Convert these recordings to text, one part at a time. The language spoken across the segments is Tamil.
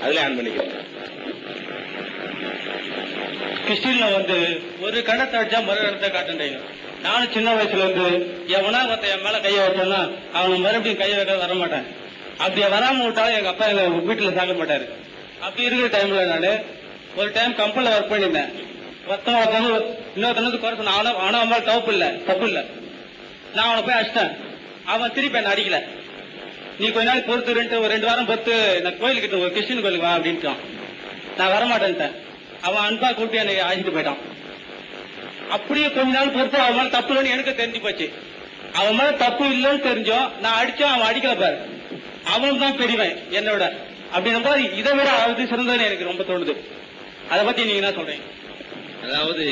அதுல ஆன் பண்ணிக்கிறேன். கிறிஸ்டின்ல ஒரு கணத்தை அடிச்சா மறு இடத்தை காட்டுறீங்க. நானும் சின்ன வயசுல எவனா ஒருத்த என் மேல கையை வச்சோம்னா அவனை மறுபடியும் கையை வைக்க வர மாட்டேன். அப்படியே வராம விட்டாலும் எங்க அப்பா எங்க வீட்டுல சாக்க மாட்டாரு. அப்படி இருக்கிற டைம்ல நானு ஒரு டைம் கம்பெனில ஒர்க் பண்ணியிருந்தேன். ஒருத்தவங்க இன்னொருத்தனுக்கு குறை சொன்ன அவன அம்மா தப்பு இல்ல. நான் அவனை போய் அடிச்சிட்டேன். அவன் திருப்பி என்ன அடிக்கல. நீ கொஞ்ச நாள் பொறுத்து ஒரு 2 வாரம் பொறுத்து நான் கோயிலுக்கிட்ட ஒரு கிறிஸ்டின் கோயிலுக்கு வா அப்படின்ட்டான். நான் வரமாட்டேன்ட்டேன். அவன் அன்பா கூட்டி என்னை அழைச்சிட்டு போயிட்டான். அப்படியே கொஞ்ச நாள் பொறுத்து அவன் மேல தப்பு இல்லைன்னு எனக்கு தெரிஞ்சு போச்சு. அவன் மேல தப்பு இல்லைன்னு தெரிஞ்சோம். நான் அடிச்சோம், அவன் அடிக்கல பாரு. அவனும் தான் பெரியவன் என்னோட. அப்படின்னா இதை விட அது சிறந்ததுன்னு எனக்கு ரொம்ப தோணுது. அதை பத்தி நீங்க என்ன சொல்றீங்க? அதாவது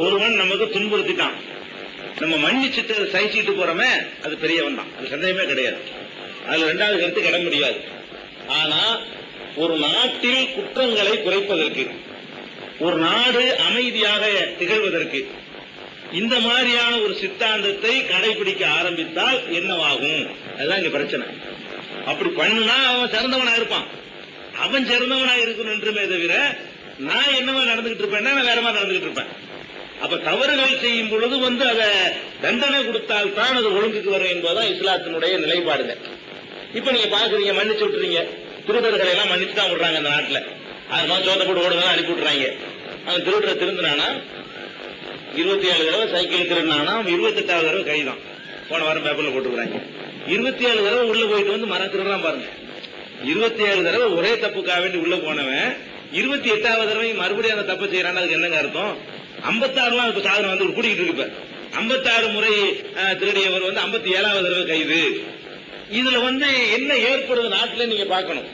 ஒருவன் நமக்கு துன்புறுத்திட்டான், நம்ம மன்னிச்சுட்டு சகிச்சுட்டு போறோமே, அது பெரியவன் தான், அது சந்தேகமே கிடையாது. அதுல 2வது கருத்துக்கு இட முடியாது. ஆனா ஒரு நாட்டில் குற்றங்களை குறைப்பதற்கு, ஒரு நாடு அமைதியாக திகழ்வதற்கு இந்த மாதிரியான ஒரு சித்தாந்தத்தை கடைபிடிக்க ஆரம்பித்தால் என்னவாகும்? அதுதான் இங்க பிரச்சனை. அப்படி பண்ணுனா அவன் சிறந்தவனா இருப்பான், அவன் சிறந்தவனா இருக்கணும் என்றுமே தவிர நான் என்னவா நடந்துகிட்டு இருப்பேன், நான் வேற மாதிரி நடந்துகிட்டு இருப்பேன். அப்ப தவறுகள் செய்யும் பொழுது அதை தண்டனை கொடுத்தால் தான் அது ஒழுங்குக்கு வரும் என்பதுதான் இஸ்லாத்தினுடைய நிலைப்பாடுங்க. இப்ப நீங்க பாக்குறீங்க, மன்னிச்சு விட்டுறீங்க, திருடர்களை எல்லாம் மன்னிச்சு தான் விடுறாங்க அந்த நாட்டுல. அது சோத்த போட்டு ஓடுதான் அனுப்பி விட்டுறாங்க. அவன் திருடுற திருந்தினானா 27 தடவை சைக்கிள் திருடினானா அவன் 28வது தடவை கைதான். போன வாரம் பேப்பர்ல போட்டுக்கிறாங்க. 27 தடவை உள்ள போயிட்டு மரம் திருடுறான் பாருங்க. 27 தடவை ஒரே தப்புக்காக வேண்டி உள்ள போனவன் 28வது தடவை மறுபடியும் அந்த தப்பு செய்யறான்னு அதுக்கு என்னங்க அர்த்தம்? 56 இப்ப சாதனை கூட்டிகிட்டு இருக்கு. 56 முறை திருடியவர் 57வது தடவை கைது. இதுல என்ன ஏற்படுது நாட்டில் நீங்க பார்க்கணும்.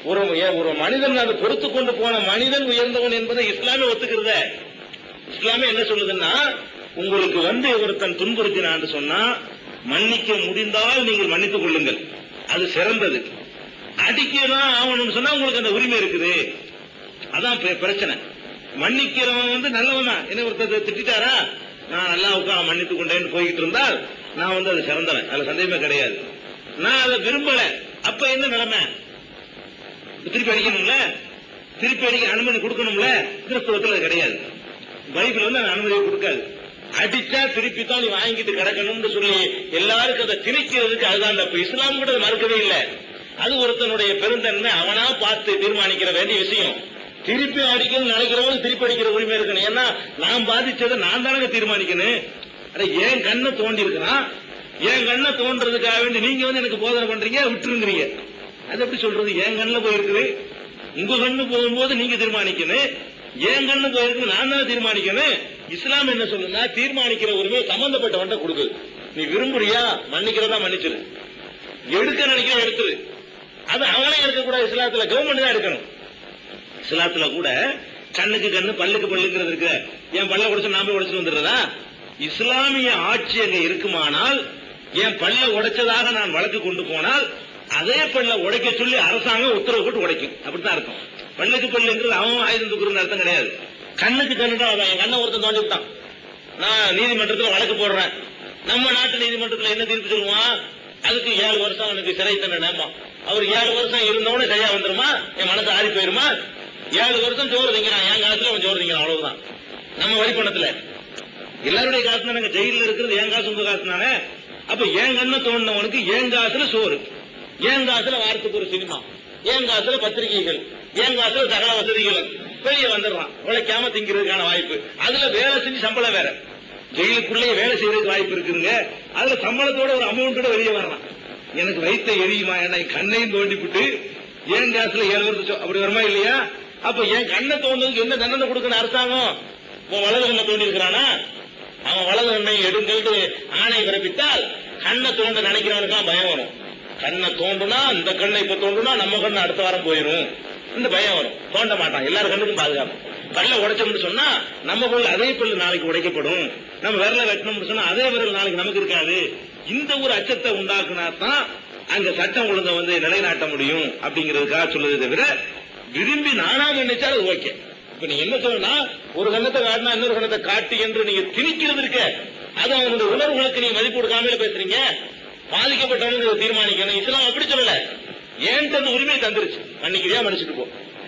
ஒரு மனிதன் அதை பொறுத்து கொண்டு போன மனிதன் உயர்ந்தவன் என்பதை இஸ்லாமே ஒத்துக்கிறத. இஸ்லாமே என்ன சொல்லுதுன்னா, உங்களுக்கு ஒருத்தன் துன்புறுத்தினான்னு சொன்னா மன்னிக்க முடிந்தால் நீங்கள் மன்னித்துக் கொள்ளுங்கள், அது சிறந்தது. அடிக்கலாம் ஆகணும்னு சொன்னா உங்களுக்கு அந்த உரிமை இருக்குது. அதான் பிரச்சனை. மன்னிக்கிறவன் நல்லவன் தான். என்ன ஒருத்தர் திட்டாரா, நான் அல்லாஹ்வுக்கு மன்னித்துக் கொண்டேன்னு போய்கிட்டு இருந்தால் நான் அது சிறந்தவன், அதுல சந்தேகமே கிடையாது. நான் அதை விரும்பல, அப்ப என்ன நிலைமை? திருப்பி அடிக்கணும்ல, திருப்பி அடிக்க அனுமதி கொடுக்கணும்ல. கிறிஸ்தவத்தில் கிடையாது. பைபிள் அந்த அனுமதியை கொடுக்காது. அடிச்சா திருப்பி தான் நீ வாங்கிட்டு கிடக்கணும்னு சொல்லி எல்லாருக்கும் அதை திணிக்கிறதுக்கு அதுதான் தப்பு. இஸ்லாம் கூட மறுக்கவே இல்லை. அது ஒருத்தனுடைய பெருந்தன்மை, அவனா பார்த்து தீர்மானிக்கிற வேண்டிய விஷயம். திருப்பி அடிக்கணும்னு நினைக்கிறவங்க திருப்பி அடிக்கிற உரிமை இருக்கணும். ஏன்னா நான் பாதிச்சதை நான் தானே தீர்மானிக்கணும். என் கண்ணை தோண்டி இருக்கிறான், என் கண்ணை தோன்றதுக்காக வேண்டி நீங்க எனக்கு போதனை பண்றீங்க, விட்டுருங்கிறீங்க. அது எப்படி சொல்றது? என் கண்ணில் போயிருக்குது, உங்க கண்ணு போகும்போது நீங்க தீர்மானிக்கணும். என் கண்ணு போயிருக்கு, நான் தானே தீர்மானிக்கணும். இஸ்லாம் என்ன சொல்லுன்னா, தீர்மானிக்கிற உரிமை சம்பந்தப்பட்டவன்ட்ட கொடுக்குது. நீ விரும்புறியா மன்னிக்கிறதா மன்னிச்சிரு, எடுக்க நினைக்கிற எடுத்துரு. அது அவனே எடுக்கக்கூடாது. இஸ்லாத்துல கவர்மெண்ட் தான் எடுக்கணும். இஸ்லாத்துல கூட கண்ணுக்கு கண்ணு பல்லுக்கு பல்லுங்கிறது இருக்கு. என் பல்ல உடைச்சு நான் போய் உடைச்சிட்டு வந்துடுறதா? இஸ்லாமிய ஆட்சி அங்க இருக்குமானால் என் பல்ல உடைச்சதாக நான் வழக்கு கொண்டு போனால் அதே பல்ல உடைக்க சொல்லி அரசாங்கம் உத்தரவு போட்டு உடைக்கும். அப்படித்தான் இருக்கும். பல்லுக்கு பல்லுங்கிறது அவன் ஆயுதம் தூக்குறது அர்த்தம் கிடையாது. கண்ணுக்கு கண்ணு தான். என் கண்ணை ஒருத்தன் தோண்டி விட்டான், நான் நீதிமன்றத்தில் வழக்கு போடுறேன். நம்ம நாட்டு நீதிமன்றத்தில் என்ன தீர்ப்பு சொல்லுவான்? அதுக்கு 7 வருஷம் அவனுக்கு சிறை தண்டனை. அவர் 7 வருஷம் இருந்தவனே சரியா வந்துருமா? என் மனசு ஆறி போயிருமா? 7 வருஷம் சோறு திங்கிறான், என் காசுல அவன் சோறு திங்கிறான், அவ்வளவுதான். நம்ம வரிப்பணத்துல எல்லாருடைய காசு தானே, ஜெயில இருக்கிறது என் காசு உங்க காசு தானே. அப்ப என் கண்ணை தோண்டினவனுக்கு என் காசுல சோறு, என் காசுல வாரத்துக்கு ஒரு சினிமா, என் காசுல பத்திரிகைகள், என் காசுல சகல வசதிகள், வெளியே வந்துடுறான். உழைக்காம திங்கிறதுக்கான வாய்ப்பு. அதுல வேலை செஞ்சு சம்பளம் வேற, ஜெயிலுக்குள்ளேயே வேலை செய்யறதுக்கு வாய்ப்பு இருக்குதுங்க. அதுல சம்பளத்தோட ஒரு அமௌண்டோட வெளியே வரலாம். எனக்கு வயிற்ற எரியுமா? என்ன கண்ணையும் தோண்டிவிட்டு என் காசுல 7 வருஷம் அப்படி வருமா இல்லையா? அப்ப என் கண்ணை தோண்டதுக்கு என்ன தண்டனை கொடுக்கணும் அரசாங்கம்? உன் வலது கண்ணை தோண்டி இருக்கிறானா, அவன் வலது கண்ணை எடுங்கள் ஆணை பிறப்பித்தால் கண்ணை தோண்ட நினைக்கிறவனுக்கு பயம் வரும். கண்ணை தோண்டுனா, இந்த கண்ணை இப்ப தோண்டுனா நம்ம கண்ணு அடுத்த வாரம் போயிடும், இந்த பயம் வரும். தோண்ட மாட்டான். எல்லாரும் கண்ணுக்கும் பாதுகாப்பு. பல்ல உடைச்சோம்னு சொன்னா நம்ம போல் அதே பல்லு நாளைக்கு உடைக்கப்படும். நம்ம விரல வெட்டணும்னு சொன்னா அதே விரல் நாளைக்கு நமக்கு இருக்காது. இந்த ஒரு அச்சத்தை உண்டாக்குனா தான் அங்க சட்டம் ஒழுங்கை நிலைநாட்ட முடியும் அப்படிங்கிறதுக்காக சொல்லுவதை தவிர விரும்பி நானா நினைச்சா அது ஓகே. இப்ப நீங்க என்ன சொல்லணும்னா, ஒரு கண்ணத்தை காட்டினா இன்னொரு கண்ணத்தை காட்டி என்று நீங்க திணிக்கிறது இருக்க, அது அவனுடைய உணர்வுகளுக்கு நீங்க மதிப்பு கொடுக்காமலே பேசுறீங்க. பாதிக்கப்பட்டவங்க தீர்மானிக்கணும். இஸ்லாம் அப்படி சொல்லல. ஏன்ட்டு அந்த உரிமையை தந்துருச்சு. மன்னிக்கிறியா மன்னிச்சுட்டு போ,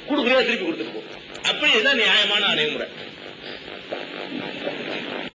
கொடுக்குறியா திருப்பி கொடுத்துட்டு போ. அப்படி இதுதான் நியாயமான அணுகுமுறை.